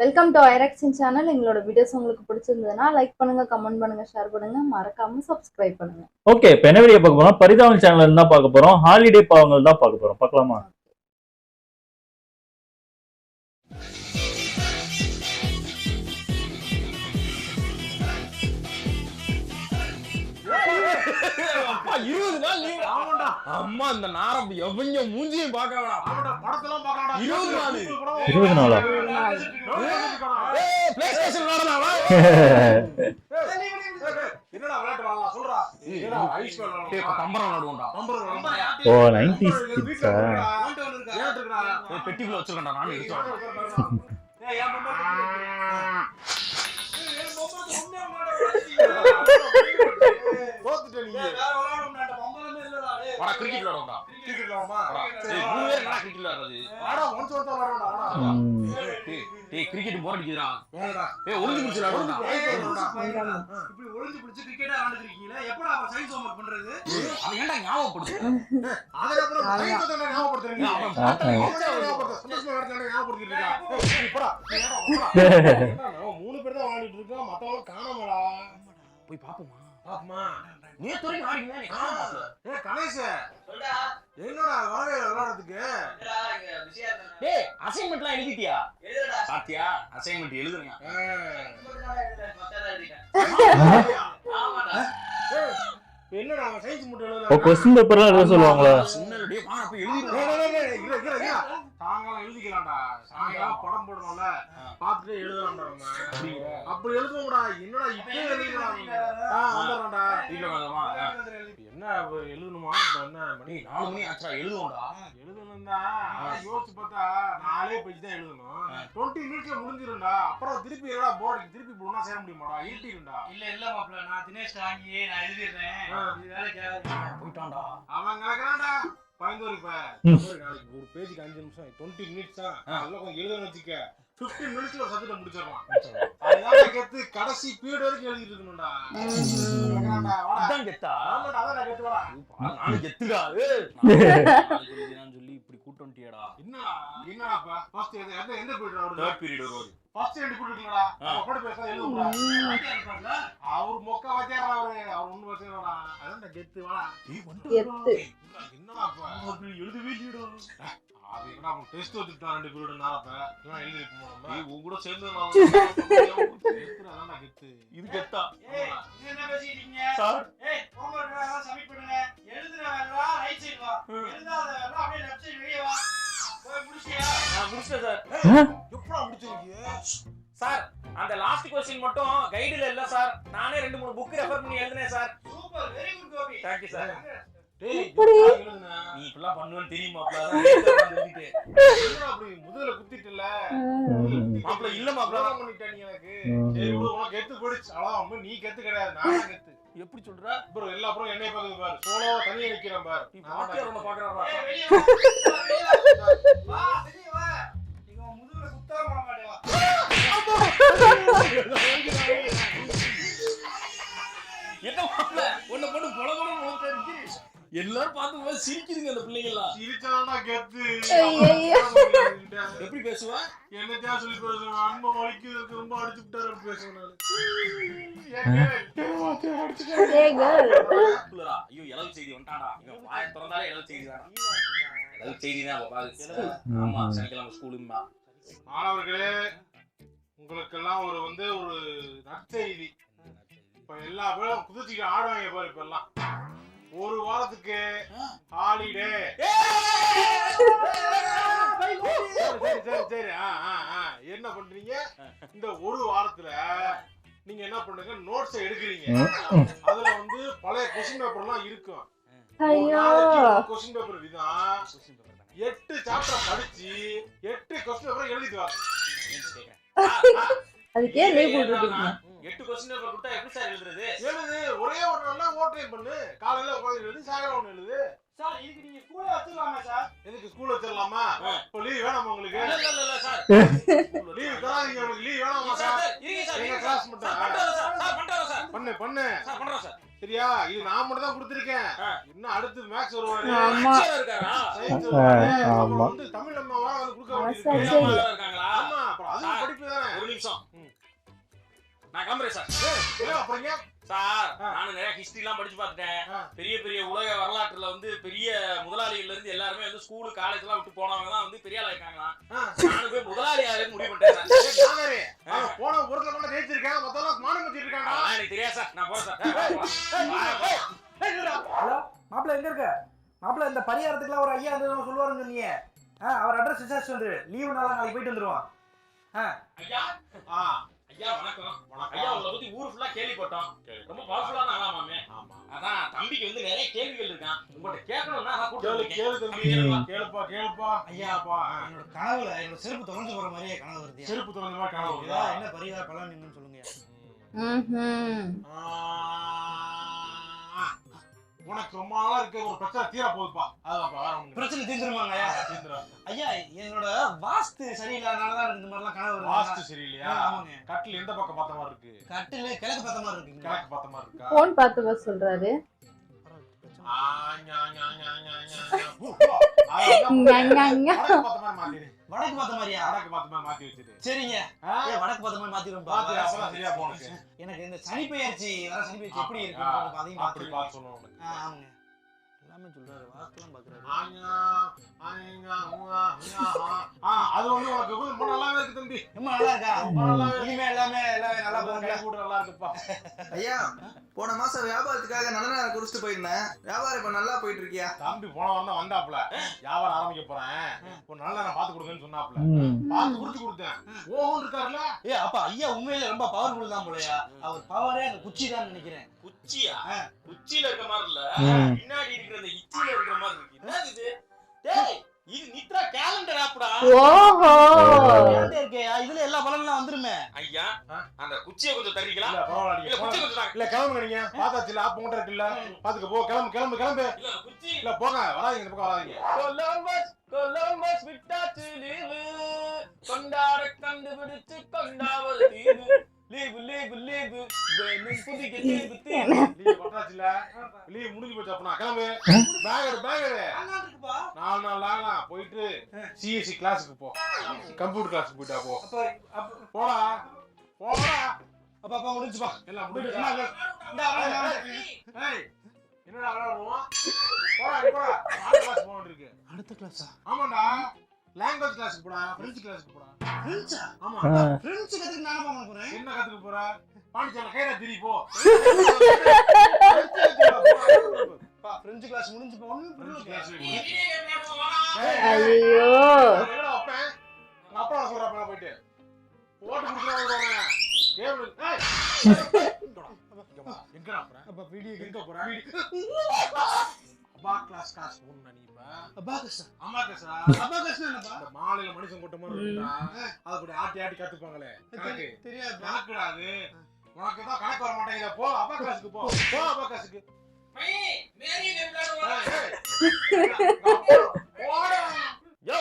Welcome to ஐரக்ஸின் channel. எங்களோட videos உங்களுக்கு பிடிச்சிருந்ததுன்னா லைக் பண்ணுங்க, கமெண்ட் பண்ணுங்க, ஷேர் பண்ணுங்க, மறக்காம சப்ஸ்கிரைப் பண்ணுங்க. ஓகே, இப்போ என்ன வீடியோ பார்க்க போறோம்? பரிதாபம் சேனல்ல தான் பார்க்க போறோம். ஹாலிடே பாவங்கள் தான் பார்க்க போறோம். பார்க்கலாமா? அப்பா 20 நாள் லீவ். ஆமாடா. அம்மா இந்த நாரம் அப்படி எவங்க மூஞ்சியும் பார்க்கறடா. ஆமாடா, படத்தெல்லாம் பார்க்கறடா. 20 நாள். 20 நாளா? ஏய், ப்ளே ஸ்டேஷன் விளையாடலாமா? என்னடா விளையாடுறாங்க சொல்றா. ஏடா ஐஸ் விளையாடலாம். டேய், கம்பரம் விளையாடுவோம்டா. கம்பரம். ஓ 90s கிட்ஸா? ஏன் இருக்கடா? ஏய், பெட்டிக்குள்ள வச்சிருக்கேன்டா நானே எடுத்து. ஏய், ஏன் பம்பர்? கிரிக்கெட் விளையாடுவோம்டா. கிரிக்கெட் விளையாடுவோமா? டேய், மூணு பேர் என்ன கிரிக்கெட் விளையாடுறது? வாடா, ஒன்ஸ் ஒருத்தர் விளையாடுவோம்டா. டேய், கிரிக்கெட் போர் அடிக்குதுடா. வேறடா. ஏய், ஒளிஞ்சு பிடிச்சு விளையாடுவோம்டா. இப்படி ஒளிஞ்சு பிடிச்சு கிரிக்கெட் விளையாடுறீங்களா? எப்படா அப்ப சயின்ஸ் ஹோம்வொர்க் பண்றது? அது ஏன்டா ஞாபகப்படுத்து? அத அப்புறம் சயின்ஸ் தான ஞாபகப்படுத்துறீங்க. சந்தோஷமா வரதே ஞாபகப்படுத்திட்டீங்க. போடா. மூணு பேர் தான் விளையாடிட்டு இருக்கோம். மத்தவங்க காணோம்டா. போய் பாப்போமா? பாப்போமா? நேத்து வரைக்கும் ஆடிங்க நீ காணோமா? ஏய் கணேஷ் சொல்டா. என்னடா வரவே விளையாடுறதுக்கு? என்னடா இங்க பிஸியா இருக்கேன். டேய், அசைன்மென்ட்லாம் எழுதிட்டியா? எழுதுடா. பாத்தியா? அசைன்மென்ட் எழுதுறீங்க. மத்தத எழுதிட்டேன். ஆமாடா. என்னடா சயின்ஸ் மட்டும் எழுதுறா? ஓ क्वेश्चन பேப்பர்ல எழுத சொல்லுவாங்களா? சும்மாடா டேய், வா போய் எழுதிரு. இல்ல. சாயங்காலம் எழுதிக்கலாம்டா. சாயங்காலம் படம் போடுறோம்ல. பாத்துட்டு எழுதலாம்டா நம்ம. அப்படி எழுதுவோம்டா. என்னடா இப்பவே எழுதிடலாம். வந்துறடா. இல்ல வேண்டாமா? என்ன எழுதணுமா? என்ன மணி 4 மணி ஆச்சா? எழுதுவோம்டா. எழுதணும்டா. யோசிச்சு பார்த்தா 4 பேஜ் தான் எழுதணும். 20 மினிட்ஸ்ல முடிஞ்சிரும்டா. அப்புறம் திருப்பி என்னடா போர்டு திருப்பி போடுனா சேர முடியுமாடா? இருட்டிரும்டா. இல்ல மாப்ள, நான் தினேஷ் வாங்கி நான் எழுதிறேன். இது வேலைக்கு போய்ட்டான்டா. அவன் கேக்குறான்டா. பயந்தோரி பா. நாளைக்கு ஒரு பேஜுக்கு 5 நிமிஷம் 20 மினிட்ஸ் தான். நல்லா கொஞ்சம் எழுதணும் வச்சுக்க. 15 மினிட்ஸ்ல ஒரு சப்ஜெக்ட் முடிச்சிரலாம். அதுதான் கெத்து. கடைசி பீரியட் வரைக்கும் எழுதிட்டு இருக்கணும்டா. அதான் கெத்தா? ஆமாடா, அதான் கெத்து வாடா. நான் கெத்துடா. நான் சொல்லி இப்படி கூட்டோன்ட்டியடா. என்னடா ஃபர்ஸ்ட் எந்த பீரியட் வரும்? 3rd பீரியட் வரும். ஃபர்ஸ்ட் ரெண்டு கூட்டிட்டீங்களா? அப்படி பேச எழுதுடா. அவர் மொக்க வச்சேறா அவரு. அவர் ஒண்ணு வச்சேறா. அதான் கெத்து வாடா. கெத்து. என்னடா அப்ப எழுதவே இல்லடா. அது என்ன நம்ம டெஸ்ட் வச்சுட்டான் 2 பீரியட் நாளப்ப. எல்லாம் எழுதி போறோம். நீ உன் கூட சேர்ந்து நான் கெத்துறா கெத்து. இது கெத்தா? ஏய், நீ என்ன பேசிட்டீங்க? சார், ஏய், ஹோம்வொர்க் எல்லாம் சப்மிட் பண்ணுங்க. எழுதுற வேலையா ரைட் சைடு வா. எழுதாத வேலை அப்படியே லெஃப்ட் சைடு வெளிய வா. போய் முடிச்சியா? நான் முடிச்சேன் சார். எப்படா முடிச்சீங்க? சார், அந்த லாஸ்ட் क्वेश्चन மட்டும் கைடுல இல்ல சார். நானே 2-3 புக் ரெஃபர் பண்ணி எழுதுனேன் sir. Super, very good Gopi. Thank you sir. டேய், நீ இப்பலாம் பண்ணுவேன்னு தெரியுமாப்ல? அதான் எழுதிட்டே. என்னடா அப்படி முதல்ல குத்திட்டல? மாப்ள இல்ல மாப்ள தான் பண்ணிட்ட நீ எனக்கு. சரி உனக்கு கெத்து போடுச்சு. அவ்வளவு நீ கெத்து கிடையாது, நான் தான் கெத்து. எப்படி சொல்ற? ப்ரோ எல்லா ப்ரோ என்னைய பாக்குது பாரு. சோலோ தனியா நிக்கிறேன் பாரு. நீ பாத்தியா உன்ன பாக்குறடா. ஏய் வெளிய வா. வா வெளிய வா. நீங்க முதுகுல குத்தாம வர மாட்டே வா. என்ன மாப்ள உன்ன போட்டு பொளபொளன்னு போட்டுருக்கு. எல்லாரும் பாத்து சிரிக்குதுங்க அந்த பிள்ளைங்க எல்லாம். சிரிச்சானா கெத்து. எப்படி பேசுவா? என்னதா சொல்லி பேசுவா? அன்பு வலிக்குது ரொம்ப அடிச்சு விட்டாரு பேசுவா நானு. ஏய் கேர்ள். ஐயோ எலவு செய்தி வந்துட்டாடா. இங்க வாயை திறந்தாலே எலவு செய்தி தான். எலவு செய்தி தான் பாரு. ஆமா, சனிக்கிழமை ஸ்கூலுமா. மாணவர்களே, உங்களுக்கெல்லாம் ஒரு நற்செய்தி. இப்ப எல்லா பேரும் குதிச்சுக்கு ஆடுவாங்க பாரு. இப்ப எல்லாம் ஒரு வாரத்துக்கு ஹாலிடே. சரி. என்ன பண்றீங்க? இந்த ஒரு வாரத்துல நீங்க என்ன பண்றீங்க? நோட்ஸ் எடுக்கிறீங்க. அதுல பழைய क्वेश्चन பேப்பர் எல்லாம் இருக்கும். ஐயோ, क्वेश्चन பேப்பர் விதான் 8 சாப்டர் படிச்சு 8 क्वेश्चन பேப்பர் எழுதிட்டு வா. அதுக்கே லீவ் போட்டுட்டீங்க. 8 क्वेश्चन பேப்பர் கொடுத்தா எப்படி சார் எழுதுறது? எழுது, ஒரே ஒரு நாள்ல ஓட்ரே பண்ணு. காலையில உட்கார்ந்து எழுது, சாயங்காலம் ஒன்னு எழுது. சார், இதுக்கு நீங்க ஸ்கூல்ல வச்சிரலாமா சார்? எதுக்கு ஸ்கூல்ல வச்சிரலாமா? இப்போ லீவ் வேணாமா உங்களுக்கு? இல்ல சார். லீவ் தராதீங்க உங்களுக்கு. லீவ் வேணாமா சார்? இருங்க சார். எங்க கிளாஸ் மட்டும். பண்றோம் சார். பண்ணு. சார் பண்றோம் சார். சரியா? இது நான் மட்டும் தான் கொடுத்திருக்கேன். இன்னும் அடுத்து மேக்ஸ் வருவாரு. ஆமா. இருக்காரா? சயின்ஸ் வருவாரு. ஆமா. தமிழ் நம்ம வாங்க கொடுக்க வேண்டியது இருக்காங்களா? ஆமா, அப்புறம் அது படிப்பு தானே. நிமிஷம். நான் கிளம்புறேன் சார். அப்புறம் சார் நானும் நிறைய ஹிஸ்டரி எல்லாம் படிச்சு பார்த்துட்டேன். பெரிய பெரிய உலக வரலாற்றுல வந்து பெரிய முதலாளிகள்ல இருந்து எல்லாருமே வந்து ஸ்கூலு காலேஜ் எல்லாம் விட்டு போனவங்க தான் வந்து பெரிய ஆளா இருக்காங்களாம். நானும் போய் முதலாளி ஆகுன்னு முடிவு பண்ணிட்டேன். போன ஊர்ல கொண்டு ஜெயிச்சிருக்கேன், மொத்தம் மானம் வச்சிட்டு இருக்காங்க. எனக்கு தெரியாது சார், நான் போறேன் சார். ஹலோ மாப்பிள்ள எங்க இருக்க? மாப்பிள்ள இந்த பரிகாரத்துக்குலாம் ஒரு ஐயா வந்து சொல்லுவாருன்னு சொன்னீங்க. அவர் அட்ரஸ் விசாரிச்சு வந்துரு. லீவு நாளா நாளைக்கு போயிட்டு வந்துருவான். ஐயா ஐயா வணக்கம். ஐயா உங்களை பத்தி ஊர் ஃபுல்லா கேள்விப்பட்டோம். ரொம்ப பவர்ஃபுல்லான ஆளா மாமே. அதான் தம்பிக்கு வந்து நிறைய கேள்விகள் இருக்கான். உங்கள்ட்ட கேட்கணும்னா நான் கேளுப்பா ஐயாப்பா. என்னோட கனவுல என்னோட செருப்பு தொலைஞ்சு போற மாதிரியே கனவு வருது. செருப்பு தொலைஞ்ச மாதிரி கனவு வருது. என்ன பரிகார பலன் என்னன்னு சொல்லுங்க. உனக்கு ரொம்ப நாளா இருக்க ஒரு பிரச்சனை தீர போகுதுப்பா. அதுதான் பிரச்சனை தீர்ந்துருமாங்க ஐயா. என்னோட வாஸ்து சரியில்லாதனாலதான் இந்த மாதிரிலாம் கனவு வருது. வாஸ்து சரியில்லையா? ஆமாங்க. கட்டில் எந்த பக்கம் பார்த்த மாதிரி இருக்கு? கட்டில் கிழக்கு பார்த்த மாதிரி இருக்கு. கிழக்கு பார்த்த மாதிரி இருக்கா? போன் பார்த்து பஸ் சொல்றாரு. வடக்கு பார்த்த மாதிரியா? வடக்கு பார்த்த மாதிரி மாத்தி வச்சிரு. சரிங்க. வடக்கு பார்த்த மாதிரி மாத்திரும். சரியா போனது. எனக்கு இந்த சனி பெயர்ச்சி எப்படி இருக்கு அதையும் அப்படி பார்த்து சொல்லணும். ஆமாங்க. எல்லாமே சொல்றாரு. வாஸ்துலாம் பாக்குறாரு. அது வந்து உனக்கு ரொம்ப நல்லாவே இருக்கு தம்பி. ரொம்ப நல்லா இருக்கா? இனிமே எல்லாமே நல்லா போகுங்க. கூட நல்லா இருக்குப்பா. ஐயா போன மாசம் வியாபாரத்துக்காக நல்ல நேரம் குடிச்சிட்டு போயிருந்தேன். வியாபாரம் இப்ப நல்லா போயிட்டு இருக்கியா? தம்பி போன வாரம் வந்தாப்ல, வியாபாரம் ஆரம்பிக்க போறேன், ஒரு நல்ல நேரம் பாத்து கொடுங்கன்னு சொன்னாப்ல. பாத்து குடிச்சு கொடுத்தேன். ஓஹோன்னு இருக்காருல்ல. அப்பா ஐயா உண்மையில ரொம்ப பவர்ஃபுல் தான் போலயா. அவர் பவரே அந்த குச்சி தான் நினைக்கிறேன். குச்சியா? குச்சியில இருக்க மாதிரி இல்ல, பின்னாடி இருக்கிற அந்த இச்சில இருக்கிற மாதிரி இருக்கு. என்னது இது? டேய் இது நித்ரா கேலண்டர் ஆப்டா. ஓஹோ இருக்கேயா? இதுல எல்லா பலன்லாம் வந்துருமே. ஐயா அந்த குச்சியை கொஞ்சம் தர்றீங்களா? இல்ல பரவாயில்லை. இல்ல குச்சியை கொஞ்சம் தாங்க. இல்ல கிளம்புங்க நீங்க. பாத்தாச்சுல ஆப் உங்கட்ட இருக்குல்ல. பாத்துக்க போ. கிளம்பு. இல்ல குச்சி இல்ல போங்க. வராதீங்க, இந்த பக்கம் வராதீங்க. கொலம்பஸ் விட்டாச்சு லீவு. கொண்டாட கண்டுபிடிச்சு கொண்டாவது தீவு. லீவு வேணும் புதிய லீவு தீவு. லீவ் பட்டாச்சுல. லீவ் முடிஞ்சு போச்சு அப்பனா. கிளம்பு. பேக் எடு. 4 நாள் ஆகலாம். போயிட்டு சிஎஸ்சி கிளாஸுக்கு போ. கம்ப்யூட்டர் கிளாஸுக்கு போயிட்டா போ. போடா. அப்பா முடிஞ்சுப்பா. எல்லாம் முடிஞ்சு. ஏய் என்னடா விளையாடுவோம்? போடா. அடுத்த கிளாஸ் போக வேண்டியிருக்கு. அடுத்த கிளாஸா? ஆமாடா. லாங்குவேஜ் கிளாஸுக்கு போடா. பிரெஞ்சு கிளாஸுக்கு போடா. பிரெஞ்சா? ஆமா. பிரெஞ்சு கத்துக்கு நானே போக போறேன். என்ன கத்துக்க போற? பாண்டிச்சேரி கையில திரி போ. பிரெஞ்சு கிளாஸ் முடிஞ்சு போகணும். ஐயோ அப்பா சொல்றப்ப போயிட்டு ஓட்டு குடுக்குறாங்க. எங்கடா போற? அப்பா வீடியோ எங்க போற? அப்பா கிளாஸ் போறேன் நீ இப்ப. அபாகஸ். அம்மாக்கஸா? அபாகஸ் என்னப்பா? அந்த மாலையில மனுஷன் கொட்ட மாதிரி இருக்குடா. அது கூட ஆட்டி கத்துப்பாங்களே. கணக்கு தெரியாது. கணக்குடா அது. உனக்கு தான் கணக்கு வர மாட்டேங்குது. போ அப்பா கிளாஸ்க்கு போ. அப்பா கிளாஸ்க்கு. யோ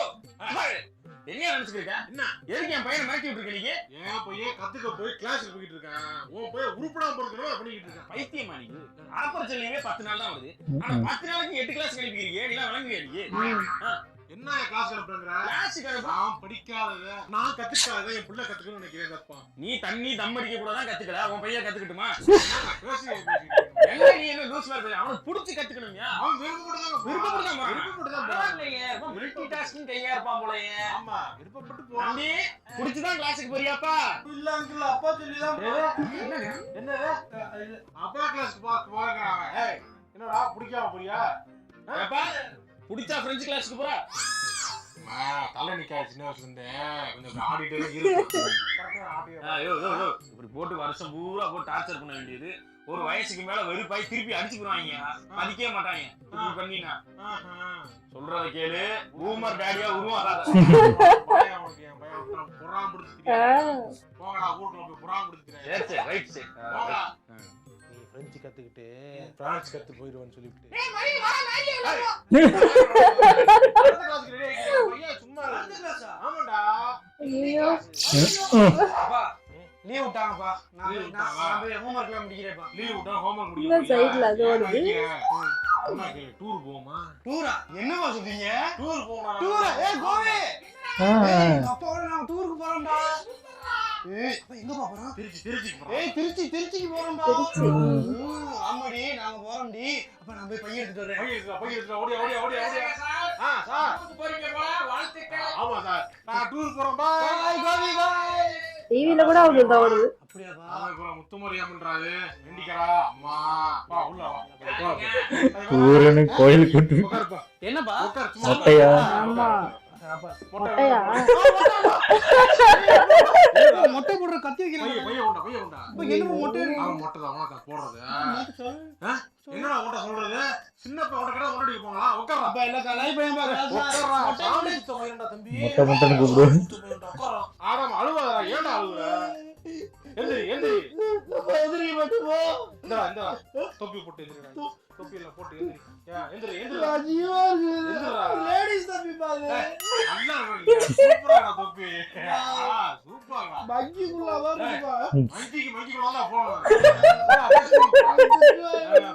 என்ன நினைச்சுக்கிற? என்ன எதுக்கு என் பையனை மிரட்டி விட்டுருக்க நீங்க? ஏன் பையன் கத்துக்க போய் கிளாஸுக்கு போயிட்டு இருக்கான். உன் பையன் உருப்படாம போறதுனால பண்ணிக்கிட்டு இருக்கான். பைத்தியமா நீங்க? ஆப்பர்ச்சுனிட்டியே 10 நாள் தான் வருது. ஆனா 10 நாளைக்கு 8 கிளாஸ் கழிப்பீங்க. நீங்க விளங்குவீங்க நீங்க. என்ன கிளாஸ் கலப்புறங்கற? கிளாஸ் நான் படிக்காதத நான் கத்துக்காதத என் புள்ள கத்துக்கணும்னு நினைக்கிறேன் அப்பா. நீ தண்ணி தம் அடிக்க கூட தான் கத்துக்கல. உன் பையன் கத்துக்கிட்டுமா? பேசி என்ன நீ என்ன லூஸ் மாதிரி அவனுக்கு புடிச்சு கத்துக்கணும்யா. அவன் விருப்பப்பட்டு தான் பரவாயில்லையே. மல்டி டாஸ்கிங் கையா இருப்பான் போலயே. ஆமா விருப்பப்பட்டு போ. தம்பி புடிச்சு தான் கிளாஸுக்கு போறியாப்பா? இல்ல அங்கிள் அப்பா சொல்லி தான் என்னது? அப்பா கிளாஸ்க்கு போறாங்க. ஏய் என்னடா பிடிக்காம போறியா? ஏப்பா புடிச்சா பிரெஞ்சு கிளாஸ்க்கு போறா? தலை நிக்காது சின்ன வயசுல இருந்து கொஞ்சம் ஆடிட்டே இருக்கு. இப்படி போட்டு வருஷம் பூரா போட்டு டார்ச்சர் பண்ண வேண்டியது. ஒரு வயசுக்கு மேல வெறுப்பாய் திருப்பி அடிச்சு போடுவாங்க. மதிக்கவே மாட்டாங்க. இப்படி பண்ணினா சொல்றத கேளு. பூமர் டாடியா உருவாகாத. புறாம் பிடிச்சிட்டு போங்கடா. ஊருக்குள்ள போய் புறாம் பிடிச்சிட்டு. சரி ரைட் சரி. நீ பிரெஞ்சு கத்துக்கிட்டு பிரான்ஸ் கத்து போயிடுவேன்னு சொல்லிட்டு சும்மா. ஆமாண்டா. ஐயோ லீவ் விட்டாங்கப்பா. நான் போய் ஹோம்வொர்க்லாம் முடிக்கிறேன்ப்பா. லீவ் விட்டா ஹோம்வொர்க் இந்த சைடுல அது ஓடுது. டூர் போமா? டூரா? என்னப்பா சொல்றீங்க? டூர் போனா? டூரா? கோவே. அப்பாவோட நான் டூருக்கு போறோம்டா. எங்கப்பா போறோம்? திருச்சிக்கு போறோம். திருச்சிக்கு போறோம்டா. திருச்சி. ஆமாடி நாங்க போறோம்டி. அப்ப நான் போய் பைய எடுத்துட்டு வரேன். பைய எடுத்துட்டு ஓடியா. சார். போறீங்க போல வாழ்த்துக்கள். ஆமா சார். நான் டூர் போறோம். பாய் கோபி பாய். டிவில கூட அவங்களுக்கு தான் வருது. அப்படியாப்பா? அப்புறம் முத்துமாரியம்மன்றாரு வெண்டிக்கரா அம்மா வா உள்ள வா ஊரனு கோயில் கூட்டு உட்காருப்பா என்னப்பா? உட்கார் சும்மா மொட்டையா? ஆமா அப்பா மொட்டையா? மொட்டை போடுற கத்தி வைக்கிறாங்க. பைய உண்டா இப்ப என்ன மொட்டை இருக்கு? அவன் மொட்டை தான் உனக்கு போடுறது என்னடா உன்ட்ட சொல்றது சின்ன பையன் உனக்கு கடை முன்னாடி போங்களா உட்கார்றா அப்பா எல்லாம் கலாய் பையன் பாரு. உட்கார்றா சாமி சுத்த மயிரண்டா தம்பி மொட்டை மொட்டைன்னு கூப்பிடு. உட்கார்றா ஆடாம அழுவாதடா ஏன்டா அழுவுற எந்திரி எதிரி மட்டும் போ. இந்தா தொப்பி போட்டு எந்திரிடா தொப்பி எல்லாம் போட்டு எந்திரி ஜீவா லேடிஸ் தம்பி பாரு. நல்லா இருக்கு சூப்பரா தொப்பி சூப்பரா பக்கிக்குள்ள வருதுப்பா. மங்கிக்குள்ள தான் போடணும்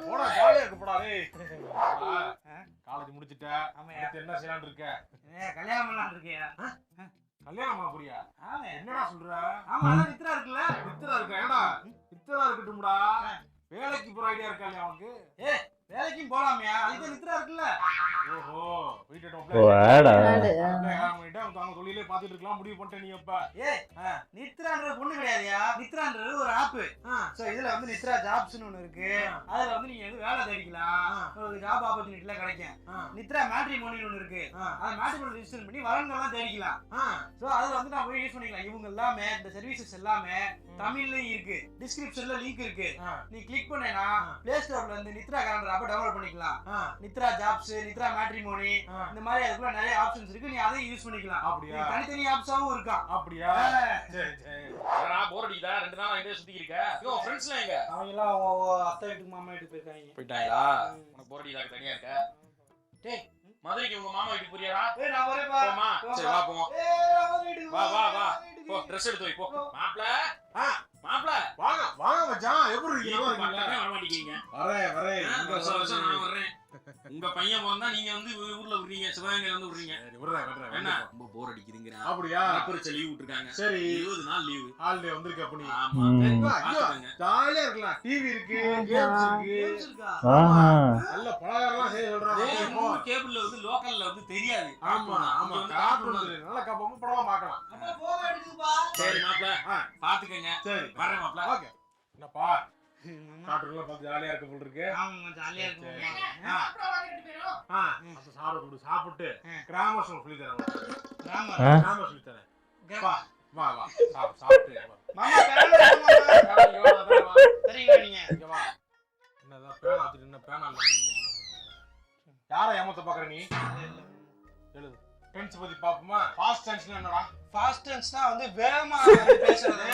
போடா ஜாலியா இருக்கு போடா டேய் காலேஜ் முடிச்சிட்ட அடுத்து என்ன செய்யலாம்னு இருக்க கல்யாணம் பண்ணலாம்னு இருக்கியா? கல்யாணம் பண்ண போறியா ஆமா. என்னடா சொல்ற ஆமா அதான் நித்ரா இருக்குல்ல. வித்தரா இருக்க ஏடா வித்தரா இருக்கட்டும்டா வேலைக்கு போற ஐடியா இருக்கா இல்லையா உனக்கு வேலைக்கும் போலாமியா? அதுக்கு நித்ரா இருக்குல்ல. ஓஹோ வீட்டு வாடா. அவங்க தொழிலே பாத்துட்டு இருக்கலாம் முடிவு பண்ணிட்டேன் நீ எப்ப நித்ரான்ற பொண்ணு கிடையாதுயா. நித்ரான்றது ஒரு ஆப். சோ இதுல வந்து நித்ரா ஜாப்ஸ்னு ஒன்னு இருக்கு. அதுல வந்து நீங்க வந்து வேலை தேடிக்கலாம். உங்களுக்கு ஜாப் ஆப்பர்ச்சுனிட்டி எல்லாம் கிடைக்கும். நித்ரா மேட்ரிமோனின்னு ஒன்னு இருக்கு. அந்த மேட்ரிமோனி ரெஜிஸ்டர் பண்ணி வரன்கள்லாம் தேடிக்கலாம். சோ அதுல வந்து நான் போய் யூஸ் பண்ணிக்கலாம். இவங்க எல்லாமே இந்த சர்வீசஸ் எல்லாமே தமிழ்லயும் இருக்கு. டிஸ்கிரிப்ஷன்ல லிங்க் இருக்கு. நீ கிளிக் பண்ணேனா பிளே ஸ்டோர்ல இருந்து நித்ரா கேலண்டர் ஆப் டவுன்லோட் பண்ணிக்கலாம். நித்ரா ஜாப்ஸ், நித்ரா மேட்ரிமோனி இந்த மாதிரி அதுக்குள்ள நிறைய ஆப்ஷன்ஸ் இருக்கு. நீ அதையும் யூஸ் பண்ணிக்கலாம். அப்படியா? தனித்தனி ஆப்ஸாவும் இருக்கா. அப்படியா? சரி நான் போர் அடிக்குதா 2 நாள் எங்க சுத்திட்டு இருக்க? யோ ஃப்ரெண்ட்ஸ்லாம் எங்க? அவங்க எல்லாம் அத்தை வீட்டுக்கு மாமா வீட்டுக்கு போயிட்டாங்களா? உனக்கு போர் அடிக்குதா தனியா இருக்க? டேய் மதுரைக்கு உங்க மாமா வீட்டுக்கு போறியாடா? ஏய் நான் வரேன்ப்பா. போமா சரி வா போவோம். வா போ ட்ரெஸ் எடுத்து வை போ. மாப்ள மாப்ள வாங்க மச்சான் எப்படி இருக்கீங்க நல்லா இருக்கீங்களா வர மாட்டீங்க. வரேன் இந்த வருஷம் நான் வர்றேன். உங்க பையன் போறதா நீங்க வந்து ஊர்ல விடுறீங்க, சிவகங்கையில வந்து விடுறீங்க. விடுறேன் என்ன ரொம்ப போர் அடிக்குதுங்கறா. அப்படியா? பரிச்சை லீவ் விட்டுருக்காங்க. சரி 20 நாள் லீவ். ஹாலிடே வந்திருக்க அப்ப நீ. ஆமா. ஜாலியா இருக்கலாம். டிவி இருக்கு, கேம்ஸ் இருக்கு. ஆஹா. நல்ல பலகாரம்லாம் செய்ய சொல்றாங்க. கேபிள்ல வந்து லோக்கல்ல வந்து தெரியாது. ஆமா கார்ட்டூன் வந்து நல்ல கப்பமா படமா பார்க்கலாம். சரி மாப்ள பாத்துக்கங்க. சரி வரேன் மாப்ள. ஓகே. என்னப்பா கார்ட்டூன்ல பார்த்து ஜாலியா இருக்க போல இருக்கு. ஆமா ஜாலியா இருக்கு. அப்ப சாப்பிட்டு கிராம சொல்லி சொல்லி தரேன். கிராம சொல்லி தரேன். வா சாப்பிட்டு மாமா பேனா மாமா. சரிங்க நீங்க. இங்க வா. என்னதான் பேனா ஆத்திட்டு என்ன பேனா இல்ல. யாரை ஏமாத்த பாக்குற நீ? எழுது. டென்ஸ் பத்தி பாப்போமா? ஃபாஸ்ட் டென்ஸ்னா என்னடா? ஃபாஸ்ட் டென்ஸ்னா வந்து வேகமா பேசுறது.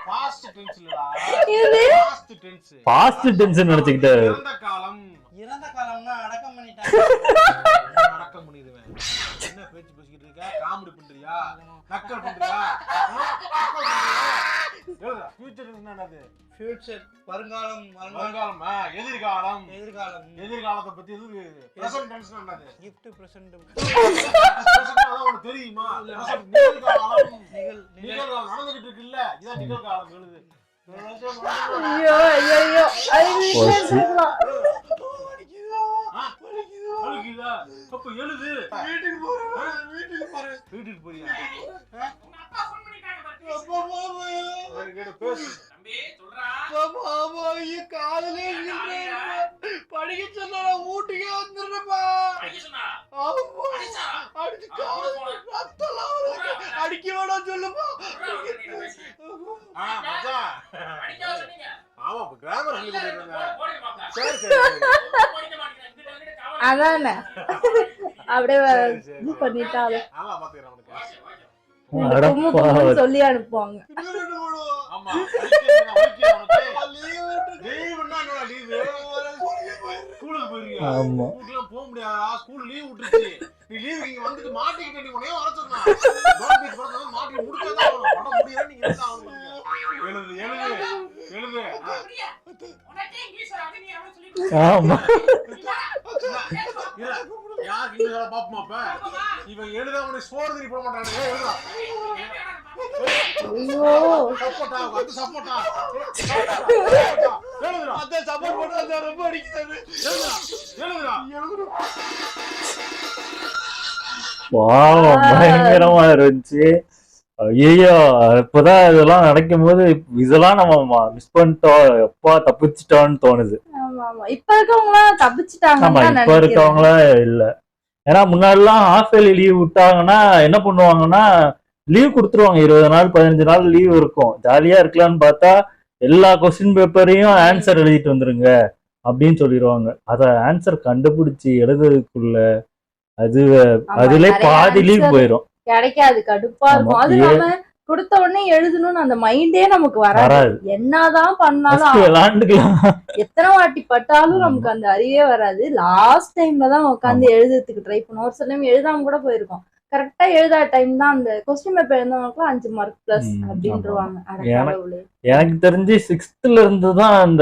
ஃபாஸ்ட் டென்ஸ் இல்லடா. Fast tense. பாஸ்ட் டென்ஸ் நினைச்சிட்டாரு. இறந்த காலம்னா அடக்கம் பண்ணிட்டாங்க. அடக்கம் பண்ணிடுவேன். என்ன பேச்சு பேசிக்கிட்டு இருக்க? காமெடி பண்றியா? நக்கல் பண்றியா? எழுதுடா. ஃபியூச்சர் என்னது? ஃபியூச்சர் வருங்காலம் வருங்காலம் எதிர்காலம் எதிர்காலத்தை பத்தி இது பிரசன்ட் டென்ஸ் என்னது? கிஃப்ட் பிரசன்ட் அதான் உனக்கு தெரியுமா? நிகழ்காலம் நிகழ்காலம் நடந்துகிட்டு இருக்குல்ல இதான் நிகழ்காலம் எழுது. ஐயோ அப்ப எழுது. வீட்டுக்கு போறியா? பேசு தம்பி சொல்றா. காதலே படிக்க சொன்னா வீட்டுக்கே வந்துடுறப்பா. அடிக்க வேணாம் சொல்லுப்பா. ஆமா கிராமர் சொல்லி கொடுத்துருந்தேன். அதானே அப்படியே இது பண்ணிட்டாலே ஆமா பாத்துக்கிறேன் அடப்பா. சொல்லி அனுப்புவாங்க. ஆமா ஸ்கூலுக்கு போயிருக்கீங்க. ஆமா. ஸ்கூலுக்குலாம் போக முடியாதா? ஸ்கூல் லீவ் விட்டுருச்சு. நீ லீவுக்கு இங்க வந்துட்டு மாட்டிக்கிட்டு நீ உடனே வர சொன்னா மாட்டி முடிச்சாதான் ஆகணும். படம் முடியாது நீங்க இருந்தா ஆகணும். எழுது ஆமா. யாருக்கு இந்த வேலை பாப்போமா? இப்ப இவன் எழுத உனக்கு சோறு தண்ணி போட மாட்டானே. எழுதுறா ஐயோ சப்போட்டா வந்து சப்போட்டா எழுதுடா அந்த சப்போர்ட் பண்றது ரொம்ப அடிக்கிறது. எழுதுடா பாவம் பயங்கரமா இருந்துச்சு. ஐயோ இப்பதான் இதெல்லாம் நடக்கும் போது இதெல்லாம் நம்ம மிஸ் பண்ணிட்டோம், எப்பா தப்பிச்சிட்டோம்னு தோணுது. ஆமா ஆமா இப்ப இருக்கவங்க எல்லாம் ஆமா தப்பிச்சுட்டாங்க இப்ப இருக்கவங்களா இல்ல. ஏன்னா முன்னாடிலாம் ஹாஃப் இயர்லி லீவ் விட்டாங்கன்னா என்ன பண்ணுவாங்கன்னா லீவ் கொடுத்துருவாங்க, 20 நாள் 15 நாள் லீவ் இருக்கும், ஜாலியா இருக்கலாம்னு பார்த்தா எல்லா கொஸ்டின் பேப்பரையும் ஆன்சர் எழுதிட்டு வந்துருங்க அப்படின்னு சொல்லிடுவாங்க. அத ஆன்சர் கண்டுபிடிச்சு எழுதுறதுக்குள்ள அதுல பாதி லீவ் போயிடும், கிடைக்காது, கடுப்பா இருக்கும். அது இல்லாம கொடுத்த உடனே எழுதணும்னு அந்த மைண்டே நமக்கு வராது. என்னதான் பண்ணாலும் விளாண்டுக்கலாம். எத்தனை வாட்டி பட்டாலும் நமக்கு அந்த அறிவே வராது. லாஸ்ட் டைம்ல தான் உட்காந்து எழுதுறதுக்கு ட்ரை பண்ணுவோம். ஒரு சில டைம் எழுதாம கூட போயிருக்கோம். கரெக்டா எழுதாத டைம் தான் அந்த கொஸ்டின் பேப்பர் எழுந்தவங்களுக்கு 5 மார்க் பிளஸ் அப்படின்றாங்க. எனக்கு தெரிஞ்சு 6th இருந்து தான்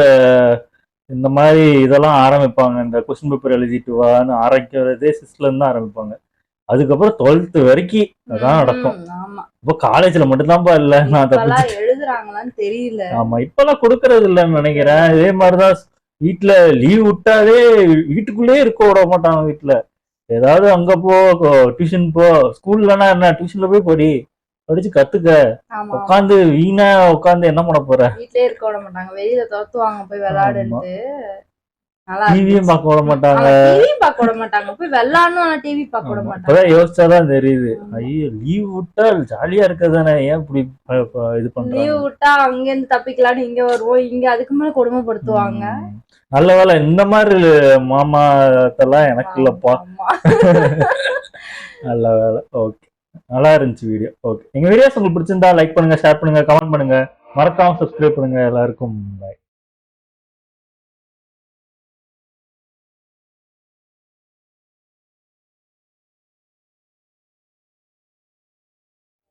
இந்த மாதிரி இதெல்லாம் ஆரம்பிப்பாங்க. இந்த கொஸ்டின் பேப்பர் எழுதிட்டு வான்னு ஆரம்பிக்கிறதே 6th இருந்து தான் ஆரம்பிப்பாங்க. அதுக்கப்புறம் 12th வரைக்கும் அதான் நடக்கும். இப்போ காலேஜ்ல மட்டும்தான்ப்பா இல்ல நான் எழுதுறாங்களான்னு தெரியல. ஆமா இப்பெல்லாம் கொடுக்கறது இல்லைன்னு நினைக்கிறேன். இதே மாதிரிதான் வீட்டுல லீவ் விட்டாலே வீட்டுக்குள்ளேயே இருக்க விட மாட்டாங்க. வீட்டுல ஏதாவது அங்க போ, டியூஷன் போ, ஸ்கூல்லனா என்ன டியூஷன்ல போய் படிச்சு கத்துக்க, உட்காந்து வீணா உட்காந்து என்ன பண்ண போற, வீட்லயே இருக்க விட மாட்டாங்க, வெளியில துரத்துவாங்க போய் விளையாடுன்னு. டிவியும் பார்க்க விட மாட்டாங்க, டிவியும் பார்க்க விட மாட்டாங்க, போய் விளையாடணும் ஆனா டிவி பார்க்க விட மாட்டாங்க. இப்பதான் யோசிச்சாதான் தெரியுது, ஐயோ லீவ் விட்டா ஜாலியா இருக்கதானே, ஏன் இப்படி இது பண்றாங்க. லீவ் விட்டா அங்க இருந்து தப்பிக்கலான்னு இங்க வருவோம், இங்க அதுக்கு மேல கொடுமைப்படுத்துவாங்க. நல்ல வேலை இந்த மாதிரி மாமாத்தெல்லாம் எனக்கு இல்லப்பா. நல்ல வேலை. ஓகே நல்லா இருந்துச்சு வீடியோ. ஓகே எங்க வீடியோஸ் உங்களுக்கு பிடிச்சிருந்தா லைக் பண்ணுங்க, ஷேர் பண்ணுங்க, கமெண்ட் பண்ணுங்க, மறக்காம சப்ஸ்கிரைப் பண்ணுங்க. எல்லாருக்கும் பாய்.